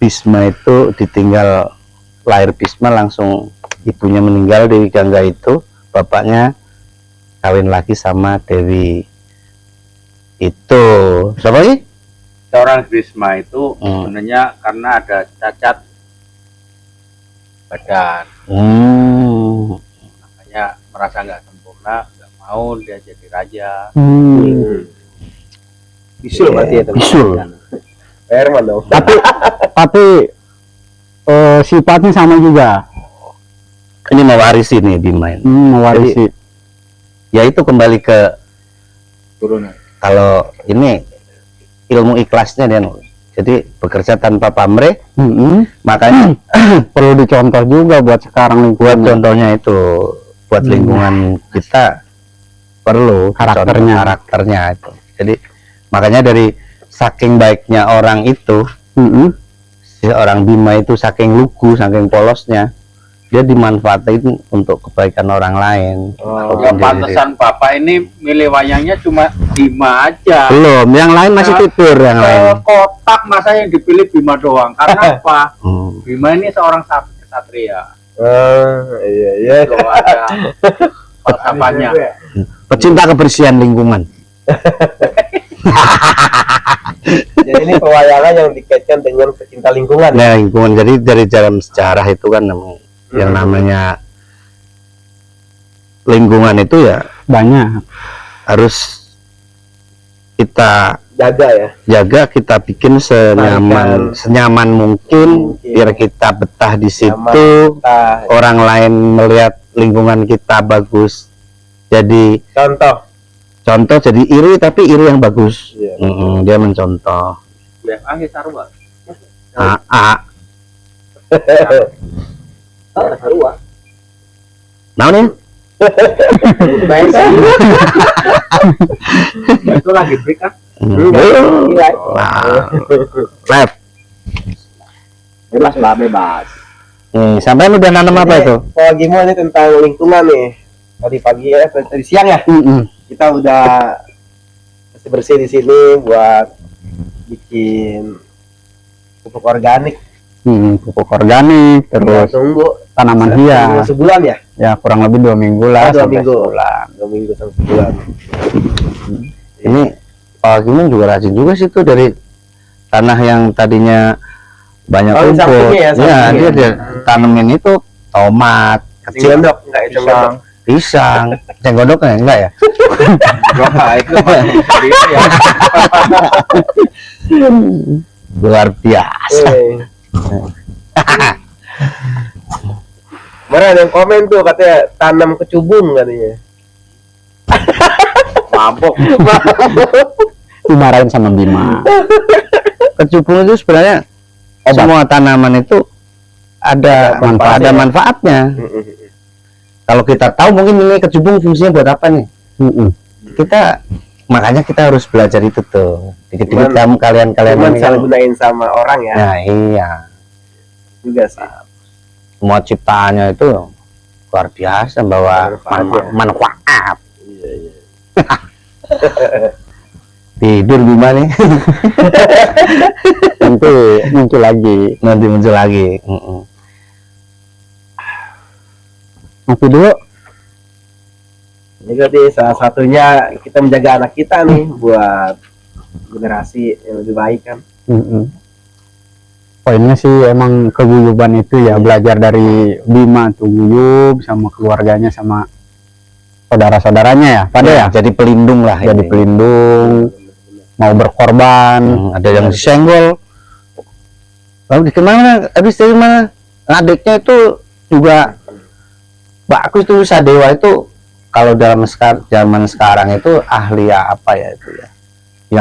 Bisma itu ditinggal lahir Bisma langsung ibunya meninggal Dewi Gangga itu, bapaknya kawin lagi sama Dewi itu siapa sih? Seorang Bisma itu sebenarnya karena ada cacat badan, makanya merasa nggak sempurna, nggak mau dia jadi raja. Bisul berarti ya teman. Bisul. Herman dong. Tapi sifatnya sama juga. Ini mewarisi nih Bima ini. Mewarisi. Ya itu kembali ke Turunan. kalau ini ilmu ikhlasnya dia. Jadi bekerja tanpa pamrih, makanya Perlu dicontoh juga buat sekarang buat lingkungan. contohnya itu buat lingkungan kita perlu karakternya itu. Jadi makanya dari saking baiknya orang itu, si orang Bima itu saking lugu, saking polosnya, dia dimanfaatin untuk kebaikan orang lain. Ya pantesan Bapak ini milih wayangnya cuma Bima aja. Belum, yang lain masih tidur yang lain. Kotak masa yang dipilih Bima doang. Karena apa? Bima ini seorang ksatria. Iya. Itu ada falsafahnya. Pecinta kebersihan lingkungan. Jadi ini pewayangan yang dikaitkan dengan pecinta lingkungan. Nah, lingkungan. Jadi dari dalam sejarah itu kan yang namanya lingkungan itu ya Banyak. harus kita Jaga, kita bikin senyaman mungkin biar kita betah di situ. Orang lain melihat lingkungan kita bagus, jadi contoh jadi iri, tapi iri yang bagus. Dia mencontoh. Akhir sarwa. Sarwa. Nah nih Itu lagi break kan? Lab. Bebas. Sampai udah nanam apa itu? Kalau gimana ini tentang lingkungan nih. Tadi pagi ya, tadi siang ya. Kita udah bersih di sini buat bikin pupuk organik. Pupuk organik, terus Tunggu tanaman hias. sebulan ya. Ya kurang lebih 2 minggu lah. 2 sampai minggu. sebulan. 2 minggu sampai sebulan. Ini Pak Giman juga rajin juga sih tuh, dari tanah yang tadinya banyak Oh, rumput. sampingnya ya, sampingnya. Dia tanemin itu tomat kecil, Gondok enggak itu gondok. pisang, cenggodoknya enggak ya? Wah, itu mah dari itu ya. luar biasa. Mana ada yang komen tuh katanya tanam kecubung katanya. Mabok. Dimarahin sama Bima. Kecubung itu sebenarnya semua tanaman itu ada manfaatnya. Kalau kita tahu mungkin ini kecubung fungsinya buat apa nih? Makanya kita harus belajar itu tuh. Dikit-dikit kamu kalian ini salah gunain sama orang ya. Nah iya. Juga sih. Semua ciptaannya itu luar biasa bawa manfaat. Iya. Tidur gimana nih? Nanti muncul lagi. Ngopi dulu. Ini berarti salah satunya kita menjaga anak kita nih buat generasi yang lebih baik kan. Poinnya sih emang keguyuban itu ya, belajar dari Bima tuh guyub sama keluarganya sama saudara-saudaranya ya, pada ya. Jadi pelindung lah. Jadi pelindung, mau berkorban. Ada yang disenggol. Lalu di kemana? Habis dari mana? Adiknya itu juga bagus tuh, Sadewa itu kalau dalam zaman sekarang itu ahli apa ya itu ya,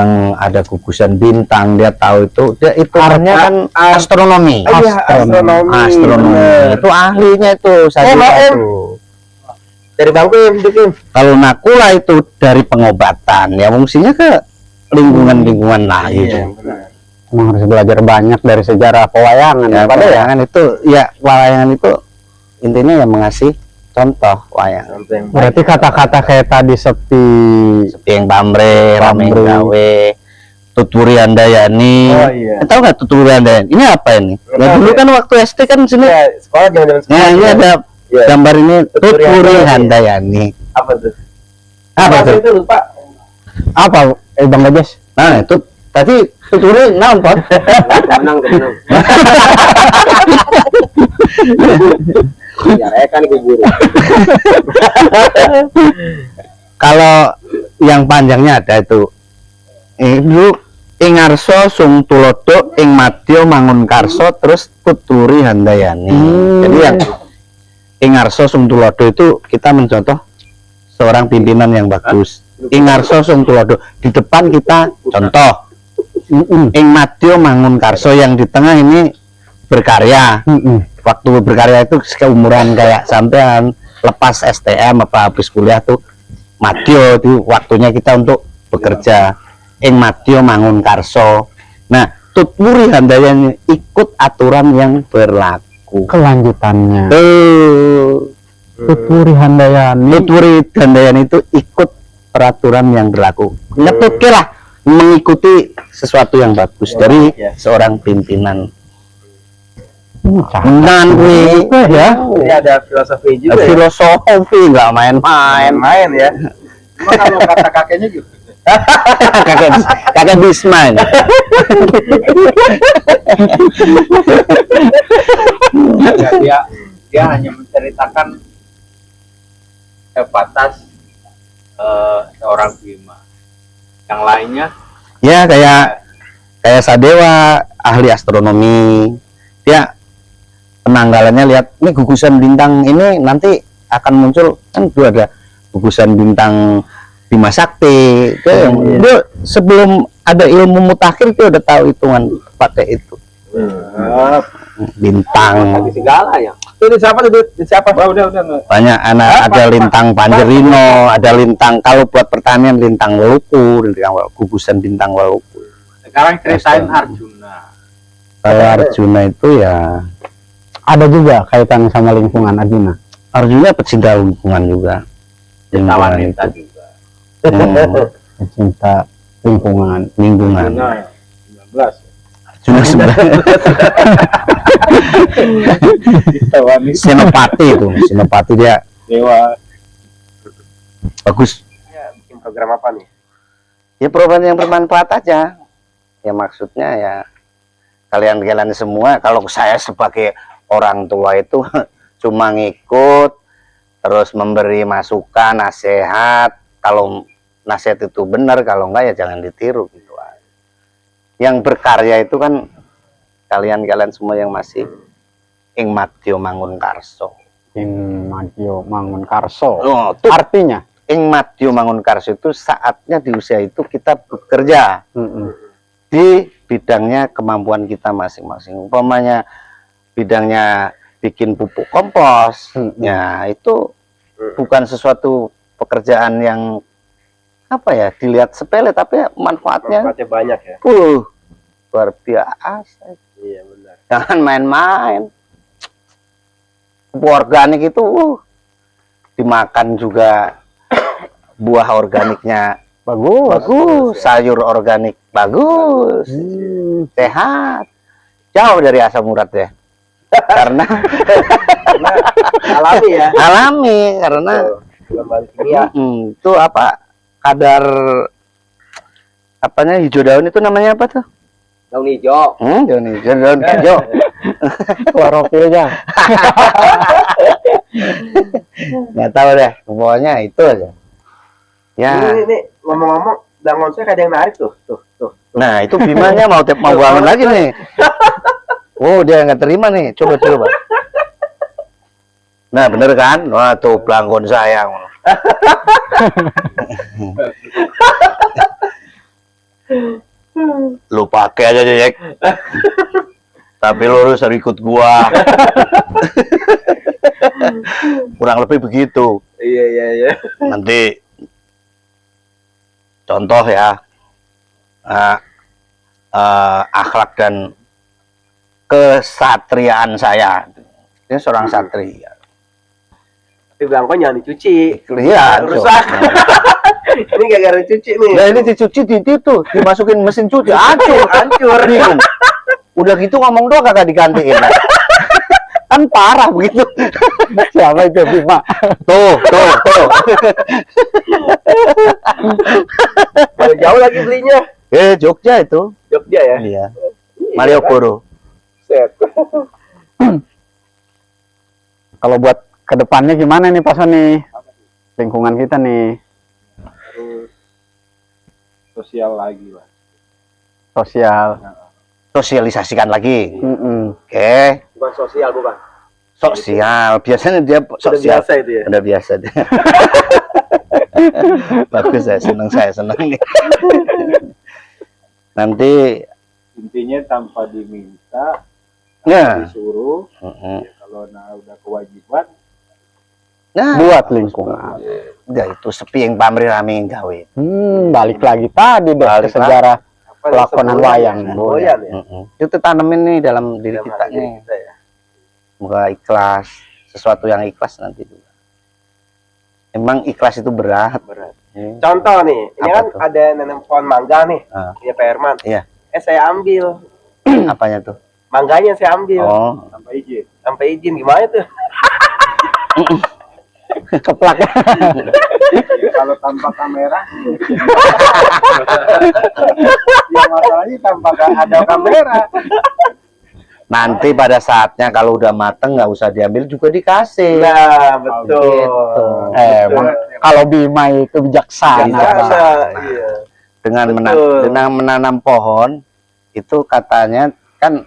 yang ada gugusan bintang, dia tahu itu, dia hitungannya kan astronomi. Astronomi itu ahlinya itu Sadewa itu. Dari bangku ya, Kalau Nakula itu dari pengobatan, ya fungsinya ke lingkungan lah gitu. Emang harus belajar banyak dari sejarah pewayangan. Ya, pewayangan itu ya, pewayangan itu intinya yang mengasih contoh wayang. Berarti kata-kata kayak tadi sepi yang Bambre, Rameng Gawe, Tuturi Handayani. Oh iya. Tahu nggak Tuturi Handayani? Ini apa ini? Ya dulu kan waktu SD kan sini. Ya, sekolah jangan sekolah. Nah, ini ada gambar ini Tuturi Handayani. Apa tuh? Apa tuh? Itu lupa. apa? Bang Bajas. Nah, itu tadi Tuturi nonton. Menang. Ya, kan guru. Kalau yang panjangnya ada itu. Dulu Ingarso Sung Tulodo Ing Madya Mangun Karso terus Tuturi Handayani. Jadi yang Ingarso Sung Tulodo itu kita mencontoh seorang pimpinan yang bagus. Ingarso Sung Tulodo di depan kita contoh. Ing Madya Mangun Karso yang di tengah ini berkarya. Waktu berkarya itu seumuran kayak sampean lepas STM apa habis kuliah tuh Madya itu waktunya kita untuk bekerja. Ing Madya Mangun Karso. Nah, Tuturi Handayani ikut aturan yang berlaku. Kelanjutannya. Tuturi Handayani. Tuturi Handayani itu ikut peraturan yang berlaku. Ngetutke lah, mengikuti sesuatu yang bagus dari seorang pimpinan. Nan ya. Ini ada filosofi juga. Filosofi nggak main-main. Main ya. Kalau kata kakeknya gitu. kakek Bisma ini. Dia hanya menceritakan batas seorang Bima. Yang lainnya Ya kayak Sadewa ahli astronomi, dia penanggalannya lihat ini gugusan bintang ini nanti akan muncul, kan itu ada gugusan bintang Bima Sakti. Dia sebelum ada ilmu mutakhir dia udah tahu hitungan pakai itu. Bintang Segala ya. Itu siapa? udah. banyak anak, ada lintang Panjerino, ada lintang, kalau buat pertanian lintang Waluku, gugusan bintang Waluku. Sekarang ceritain Arjuna. Kalau Arjuna itu ya Ada juga kaitan sama lingkungan Arjuna. Arjuna pecinta lingkungan juga. Cinta Lingkungan wanita itu. juga. Cinta lingkungan. Arjuna 19. Arjuna Senopati itu, Senopati dia Dewa. bagus. Ya, bikin program apa nih? Ya program yang bermanfaat aja. Ya maksudnya ya kalian semua, kalau saya sebagai orang tua itu cuma ngikut, terus memberi masukan, nasihat. Kalau nasihat itu benar, kalau enggak ya jangan ditiru gitu. yang berkarya itu kan kalian-kalian semua yang masih ing madya mangun karso. Ing madya mangun karso. Oh, tuh Artinya ing madya mangun karso itu saatnya di usia itu kita bekerja di bidangnya kemampuan kita masing-masing. Umpamanya bidangnya bikin pupuk kompos, ya itu bukan sesuatu pekerjaan yang apa ya dilihat sepele, tapi manfaatnya banyak ya. Luar biasa. Iya benar. Jangan main-main. Pupuk organik itu dimakan juga, buah organiknya bagus, sayur organik bagus, sehat, jauh dari asam urat ya. Karena Alami ya. alami, karena Kimia. itu apa kadar apanya hijau daun itu namanya apa tuh? Daun hijau. Daun hijau. klorofilnya. Nggak tahu deh, pokoknya itu aja. Ya. Ini ngomong-ngomong, dangon saya ada yang narik tuh. Nah, itu Bimanya mau bangun lagi nih. Oh, dia nggak terima nih. Coba. Nah, bener kan? Wah, tuh pelanggon saya. Lu pakai aja, Jack. Tapi lu harus ikut gua. Kurang lebih begitu. Iya. Nanti contoh ya, akhlak dan kesatriaan saya. Ini seorang satria. Tapi belangko jangan dicuci. Lihat, Rusak. Ini gara-gara cuci nih. Nah, ini dicuci itu, dimasukin mesin cuci, hancur. Bingung. Udah gitu ngomong doang kagak digantiin. Kan parah begitu. Siapa itu Bima? Tuh. Kalau jauh lagi belinya. Jogja itu. Jogja ya. Iya. Malioboro. Set. Kalau buat kedepannya gimana nih Pak Sony? Lingkungan kita nih. Terus sosial lagi lah. Sosial. Sosialisasikan lagi. Oke. Bukan sosial, bukan. Sosial. Biasanya dia Sudah sosial. biasa itu ya. Udah biasa dia. Bagus, saya senang nih. Nanti Intinya tanpa diminta, ya. disuruh, ya kalau udah kewajiban, Nah, Buat lingkungan. udah itu sepi yang pamri rame yang gawe. Balik lagi tadi deh ke sejarah pelakonan wayang. Boyan ya. Itu tanemin nih dalam diri kita nih. Ya. Semoga ikhlas, sesuatu yang ikhlas nanti juga. Emang ikhlas itu berat. Contoh nih, ini Apa kan tuh? ada nanam pohon mangga nih, punya Pak Herman. Iya. Saya ambil, Apanya tuh? mangganya saya ambil, Oh, tanpa izin gimana tuh? Keplak. ya kalau tanpa kamera, ya masalahnya tanpa ada kamera. nanti pada saatnya kalau udah mateng nggak usah diambil juga dikasih. Nah, betul. Gitu. Emang kalau Bima itu bijaksana. Bijaksana, Pak. iya. Dengan menanam pohon itu katanya kan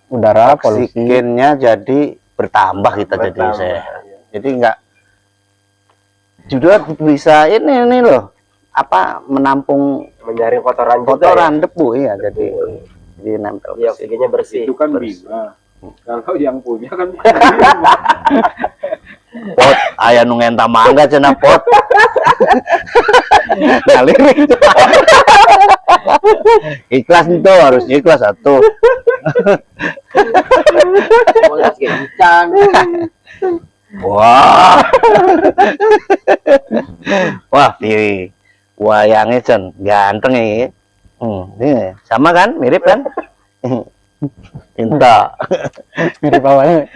Udara polusi. oksigennya jadi bertambah kita jadi Bertambah, sehat. Jadi nggak juga bisa ini loh apa menampung Menyaring kotoran juga. kotoran debu ya jadi nempel Ya, ke situ. oksigennya bersih. Itu kan Bima. Kalau yang punya kan Pot ayah nungenta mangga cina pot ngalir ikhlas itu harus ikhlas satu. Wah wah pilih wayangnya Cen ganteng ya. Ini sama kan mirip kan. Cinta Mirip awalnya.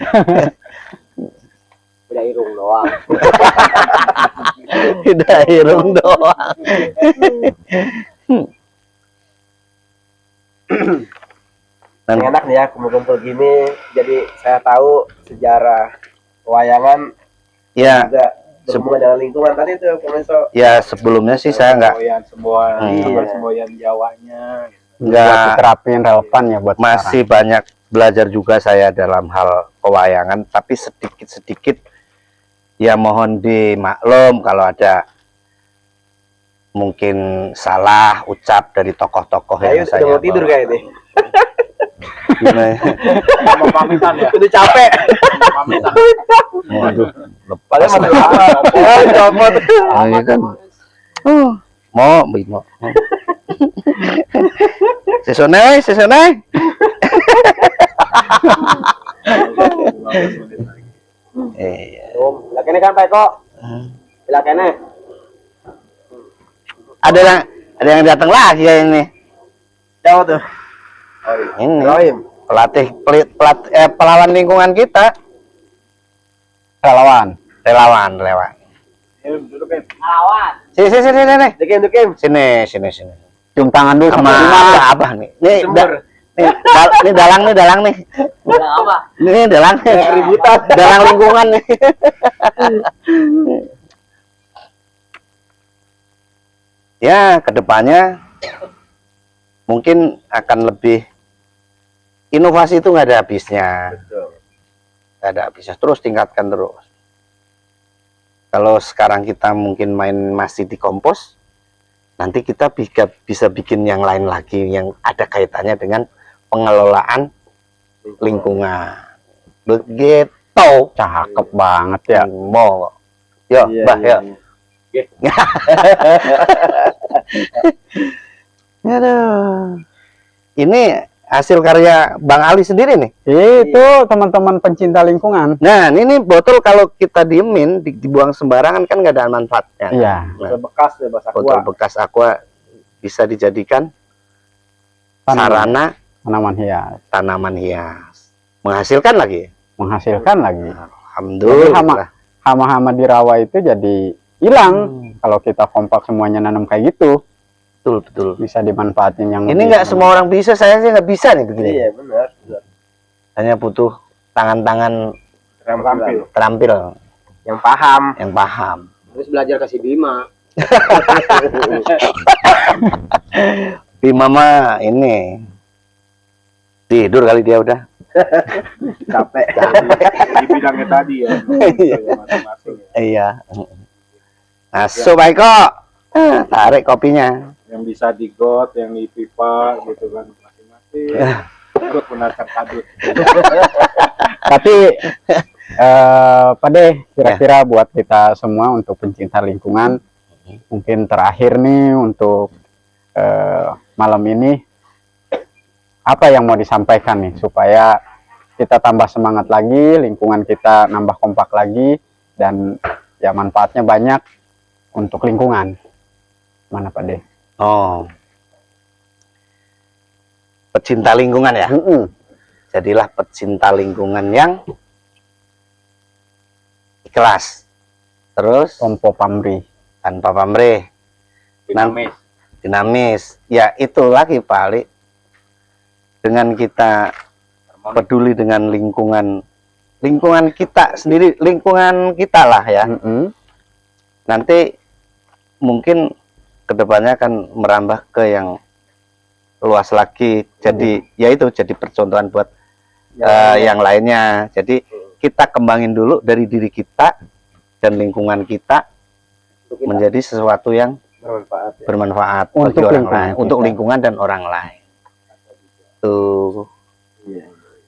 Udah irung doang. tidak irung doang. Yang enak nih ya kumpul-kumpul gini, jadi saya tahu sejarah wayangan Ya juga berhubungan dengan lingkungan tadi tuh Pemirsa. Ya sebelumnya sih saya nggak semboyan Jawanya. Buat diterapin relevan ya buat masih banyak belajar juga saya dalam hal pewayangan, tapi sedikit-sedikit ya mohon dimaklum kalau ada mungkin salah ucap dari tokoh-tokoh Ayo yang sudah saya mau tidur kayak ini. Gimana? Mau pamitan ya? Udah capek. Pamitan. Waduh, Padahal lepas masih apa? Oh, copot. Ah, iya kan. Mau. Sesonai. Iya. Lakene kan Pak Eko. Lakene. Ada yang datang lagi ya ini. Jauh tuh. Ini Rohim. pelawan lingkungan kita. relawan. Relawan. Duduk kan. Sini. Dekem. Sini. Cium tangan dulu Sama sama apa nih? Nih, Sumber. nih dalang nih. Dalang apa? Ini dalang. Keributan. Dalang lingkungan nih. Ya, kedepannya mungkin akan lebih inovasi itu nggak ada habisnya. Betul. Nggak ada habisnya. Terus tingkatkan terus. Kalau sekarang kita mungkin masih di kompos, nanti kita bisa bikin yang lain lagi yang ada kaitannya dengan pengelolaan lingkungan. Begitu. cakep banget ya. Mau. Yo, Iya, Mbah, iya, yo. iya. Aduh. Ini hasil karya Bang Ali sendiri nih. Itu teman-teman pencinta lingkungan. Nah, ini botol kalau kita diemin, dibuang sembarangan kan nggak ada manfaatnya. Iya. Botol bekas ya bahasa Botol aqua. bekas aqua bisa dijadikan sarana Tanaman hias. tanaman hias. Menghasilkan lagi. Menghasilkan lagi. Alhamdulillah. Hama-hama di rawa itu jadi hilang kalau kita kompak semuanya nanam kayak gitu. Betul. Bisa dimanfaatin yang Ini nggak semua orang bisa, saya sih nggak bisa nih begini. Iya, benar. Hanya butuh tangan-tangan Terampil. terampil Yang paham. yang paham. Terus belajar kasih Bima. Bima mah ini tidur kali dia udah. Capek. Di bidangnya tadi ya. Masing-masing ya. Iya. Nah, Baik kok. Tarik kopinya. Yang bisa digot, yang di pipa gitu kan masing-masing. Ikut menakar kadut. Tapi Pak De, kira-kira buat kita semua untuk pencinta lingkungan, mungkin terakhir nih untuk malam ini, apa yang mau disampaikan nih supaya kita tambah semangat lagi, lingkungan kita nambah kompak lagi, dan ya manfaatnya banyak untuk lingkungan. Mana Pak De? Oh. Pecinta lingkungan ya. Jadilah pecinta lingkungan yang ikhlas. Terus Tompo pamrih. tanpa pamrih, dinamis. Ya itu lagi Pak Ali. Dengan kita peduli dengan lingkungan kita sendiri, lingkungan kita lah ya. Nanti mungkin kedepannya akan merambah ke yang luas lagi. Jadi ya itu jadi percontohan buat yang lainnya. Jadi kita kembangin dulu dari diri kita dan lingkungan kita menjadi sesuatu yang bermanfaat bagi Untuk orang lingkungan lain, kita. untuk lingkungan dan orang lain. Tuh.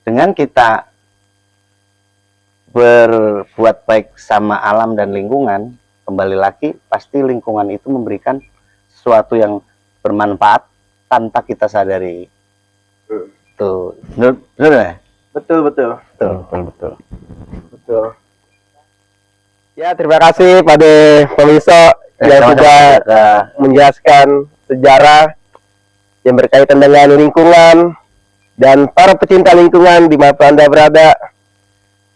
Dengan kita berbuat baik sama alam dan lingkungan, kembali lagi pasti lingkungan itu memberikan sesuatu yang bermanfaat tanpa kita sadari. Tuh, betul ya? Betul. Ya, terima kasih pada pemirsa yang sudah menjelaskan sejarah yang berkaitan dengan lingkungan dan para pecinta lingkungan di mana Anda berada.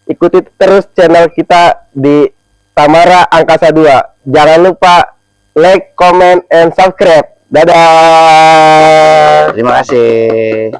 Ikuti terus channel kita di Tamara Angkasa 2. Jangan lupa like, comment, and subscribe. Dadah. Terima kasih.